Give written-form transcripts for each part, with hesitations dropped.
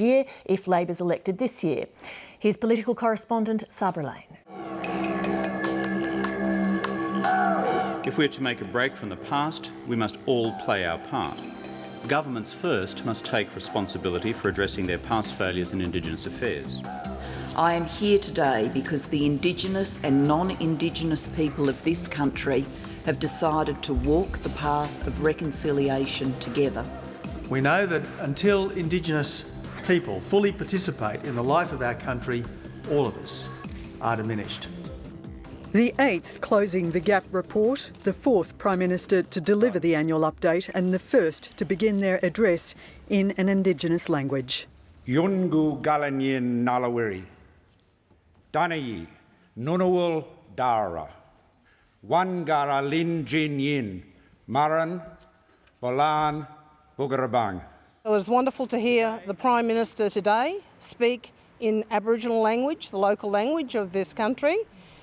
year if Labor's elected this year. Here's political correspondent Sabra Lane. If we're to make a break from the past, we must all play our part. Governments first must take responsibility for addressing their past failures in Indigenous affairs. I am here today because the Indigenous and non-Indigenous people of this country have decided to walk the path of reconciliation together. We know that until Indigenous people fully participate in the life of our country, all of us are diminished. The 8th Closing the Gap report, the 4th Prime Minister to deliver the annual update and the first to begin their address in an Indigenous language. Yungu Galanyin Nalawiri, Danayi, Nunawul Dara, Wangara Lin Jin Yin, Maran, Bolan, Bugarabang. It was wonderful to hear the Prime Minister today speak in Aboriginal language, the local language of this country.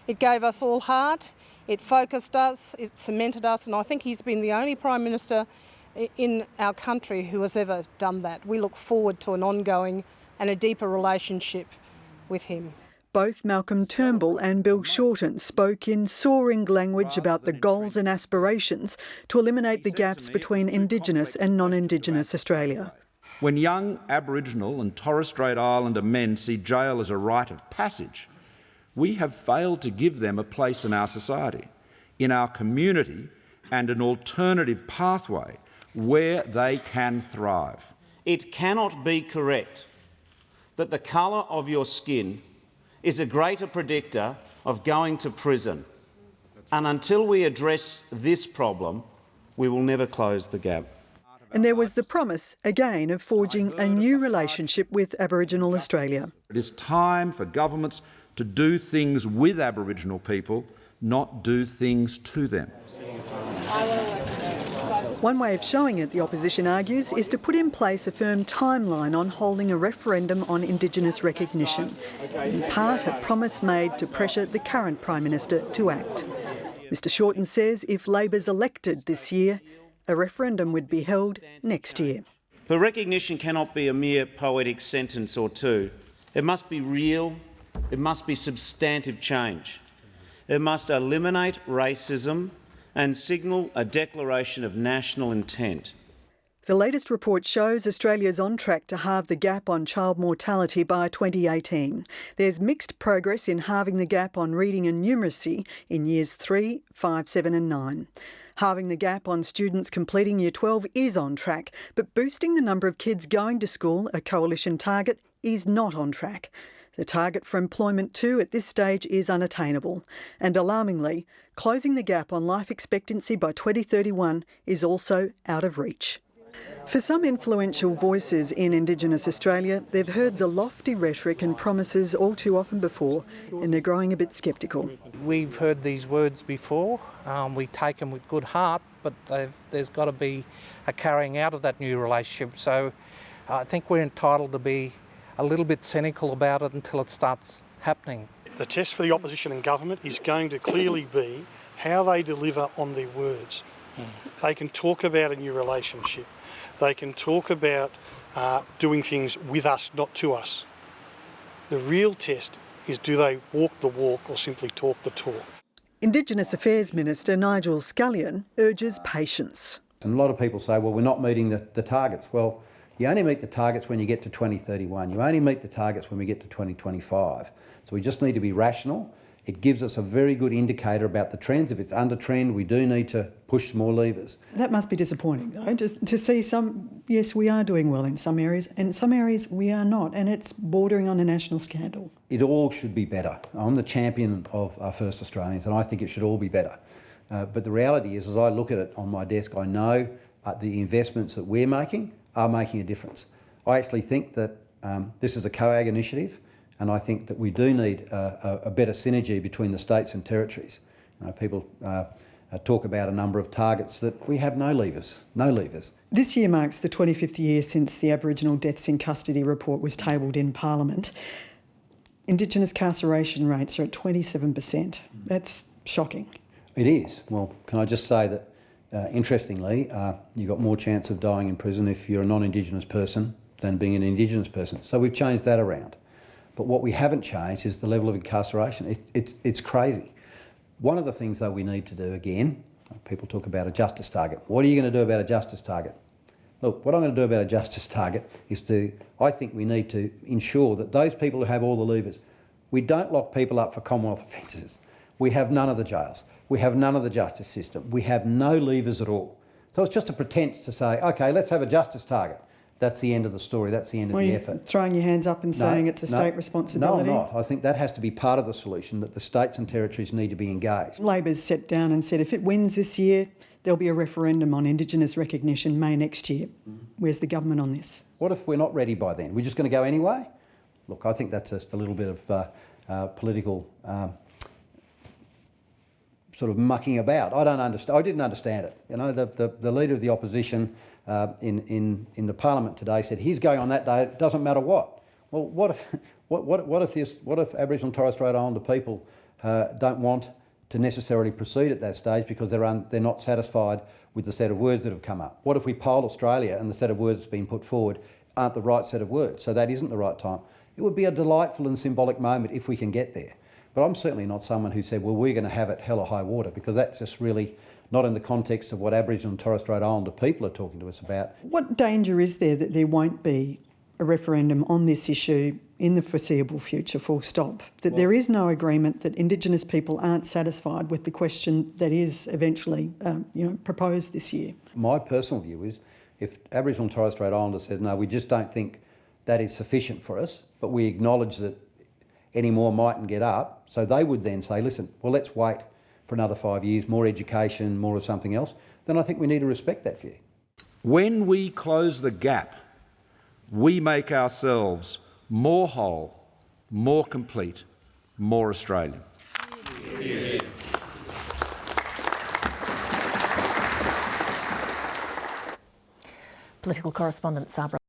It gave us all heart, it focused us, it cemented us, and I think he's been the only Prime Minister in our country who has ever done that. We look forward to an ongoing and a deeper relationship with him. Both Malcolm Turnbull and Bill Shorten spoke in soaring language about the goals and aspirations to eliminate the gaps between Indigenous and non-Indigenous Australia. When young Aboriginal and Torres Strait Islander men see jail as a rite of passage, we have failed to give them a place in our society, in our community, and an alternative pathway where they can thrive. It cannot be correct that the colour of your skin is a greater predictor of going to prison. And until we address this problem, we will never close the gap. And there was the promise, again, of forging a new relationship with Aboriginal Australia. It is time for governments to do things with Aboriginal people, not do things to them. One way of showing it, the opposition argues, is to put in place a firm timeline on holding a referendum on Indigenous recognition. In part, a promise made to pressure the current Prime Minister to act. Mr Shorten says if Labor's elected this year, a referendum would be held next year. But recognition cannot be a mere poetic sentence or two. It must be real, it must be substantive change. It must eliminate racism and signal a declaration of national intent. The latest report shows Australia's on track to halve the gap on child mortality by 2018. There's mixed progress in halving the gap on reading and numeracy in years 3, 5, 7 and 9. Halving the gap on students completing Year 12 is on track, but boosting the number of kids going to school, a coalition target, is not on track. The target for employment too at this stage is unattainable. And alarmingly, closing the gap on life expectancy by 2031 is also out of reach. For some influential voices in Indigenous Australia, they've heard the lofty rhetoric and promises all too often before, and they're growing a bit sceptical. We've heard these words before. We take them with good heart, but there's got to be a carrying out of that new relationship. So I think we're entitled to be a little bit cynical about it until it starts happening. The test for the opposition and government is going to clearly be how they deliver on their words. They can talk about a new relationship. They can talk about doing things with us, not to us. The real test is, do they walk the walk or simply talk the talk? Indigenous Affairs Minister Nigel Scullion urges patience. And a lot of people say, well, we're not meeting the targets. Well, you only meet the targets when you get to 2031. You only meet the targets when we get to 2025. So we just need to be rational. It gives us a very good indicator about the trends. If it's under trend, we do need to push more levers. That must be disappointing, though, just to see yes, we are doing well in some areas, and some areas we are not, and it's bordering on a national scandal. It all should be better. I'm the champion of our First Australians, and I think it should all be better. But the reality is, as I look at it on my desk, I know the investments that we're making are making a difference. I actually think that this is a COAG initiative, and I think that we do need a better synergy between the states and territories. People talk about a number of targets that we have no levers. This year marks the 25th year since the Aboriginal Deaths in Custody report was tabled in Parliament. Indigenous incarceration rates are at 27%. That's shocking. It is. Well, can I just say that, interestingly, you've got more chance of dying in prison if you're a non-Indigenous person than being an Indigenous person. So we've changed that around. But what we haven't changed is the level of incarceration. It's crazy. One of the things, though, we need to do again, people talk about a justice target. What are you going to do about a justice target? Look, what I'm going to do about a justice target is I think we need to ensure that those people who have all the levers, we don't lock people up for Commonwealth offences. We have none of the jails. We have none of the justice system. We have no levers at all. So it's just a pretence to say, OK, let's have a justice target. That's the end of the story. That's the end of the effort. Throwing your hands up and saying it's a state responsibility? No, I'm not. I think that has to be part of the solution, that the states and territories need to be engaged. Labor's sat down and said if it wins this year, there'll be a referendum on Indigenous recognition May next year. Where's the government on this? What if we're not ready by then? We're just going to go anyway? Look, I think that's just a little bit of political sort of mucking about. I don't understand. I didn't understand it. You know, the leader of the opposition in the parliament today said he's going on that day. It doesn't matter what. Well, what if Aboriginal and Torres Strait Islander people don't want to necessarily proceed at that stage because they're not satisfied with the set of words that have come up? What if we poll Australia and the set of words that's been put forward aren't the right set of words, so that isn't the right time? It would be a delightful and symbolic moment if we can get there. But I'm certainly not someone who said, well, we're going to have it hell or high water, because that's just really not in the context of what Aboriginal and Torres Strait Islander people are talking to us about. What danger is there that there won't be a referendum on this issue in the foreseeable future, full stop? That there is no agreement, that Indigenous people aren't satisfied with the question that is eventually proposed this year? My personal view is if Aboriginal and Torres Strait Islander says, no, we just don't think that is sufficient for us, but we acknowledge that any more mightn't get up, so they would then say, listen, well, let's wait for another 5 years, more education, more of something else, then I think we need to respect that view. When we close the gap, we make ourselves more whole, more complete, more Australian. Yeah. Political correspondent Sabra.